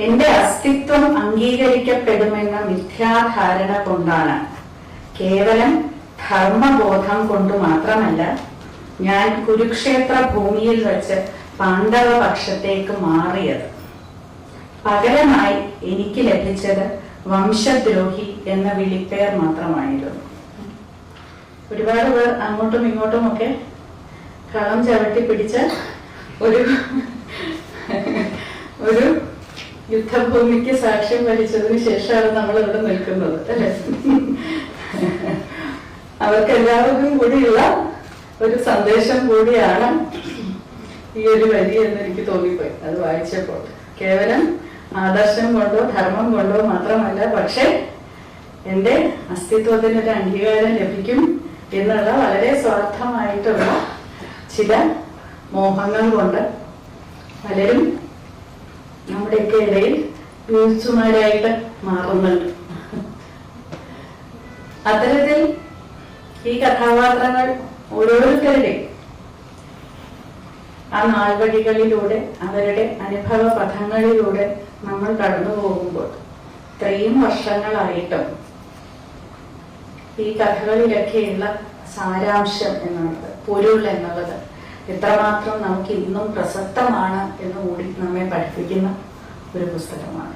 എന്റെ അസ്തിത്വം അംഗീകരിക്കപ്പെടുമെന്ന മിഥ്യാധാരണ കൊണ്ടാണ്, കേവലം ധർമ്മബോധം കൊണ്ട് മാത്രമല്ല, ഞാൻ കുരുക്ഷേത്ര ഭൂമിയിൽ വെച്ച് പാണ്ഡവ പക്ഷത്തേക്ക് മാറിയത്. പകരമായി എനിക്ക് ലഭിച്ചത് വംശദ്രോഹി എന്ന വിളിപ്പേർ മാത്രമായിരുന്നു. ഒരുപാട് പേർ അങ്ങോട്ടും ഇങ്ങോട്ടും ഒക്കെ കളം ചവിട്ടി പിടിച്ച ഒരു യുദ്ധഭൂമിക്ക് സാക്ഷ്യം വഹിച്ചതിന് ശേഷമാണ് നമ്മൾ ഇവിടെ നിൽക്കുന്നത്, അല്ലെ? അവർക്കെല്ലാവർക്കും കൂടിയുള്ള ഒരു സന്ദേശം കൂടിയാണ് ഈ ഒരു വരി എന്ന് എനിക്ക് തോന്നിപ്പോയി അത് വായിച്ചപ്പോൾ. കേവലം ആദർശം കൊണ്ടോ ധർമ്മം കൊണ്ടോ മാത്രമല്ല, പക്ഷെ എന്റെ അസ്തിത്വത്തിനൊരു അംഗീകാരം ലഭിക്കും എന്നുള്ള വളരെ സ്വാർത്ഥമായിട്ടുള്ള ചില മോഹങ്ങൾ കൊണ്ട് പലരും നമ്മുടെയൊക്കെ ഇടയിൽ യൂസുമാരായിട്ട് മാറുന്നുണ്ട്. അത്തരത്തിൽ ഈ കഥാപാത്രങ്ങൾ ഓരോരുത്തരുടെയും ആ നാൾവഴികളിലൂടെ, അവരുടെ അനുഭവ പഥങ്ങളിലൂടെ നമ്മൾ കടന്നു പോകുമ്പോൾ ഇത്രയും വർഷങ്ങളായിട്ടും ഈ കഥകളിലൊക്കെയുള്ള സാരാംശം എന്നുള്ളത്, പൊരുൾ എന്നുള്ളത് എത്രമാത്രം നമുക്ക് ഇന്നും പ്രസക്തമാണ് എന്ന് കൂടി നമ്മെ പഠിപ്പിക്കുന്ന ഒരു പുസ്തകമാണ്.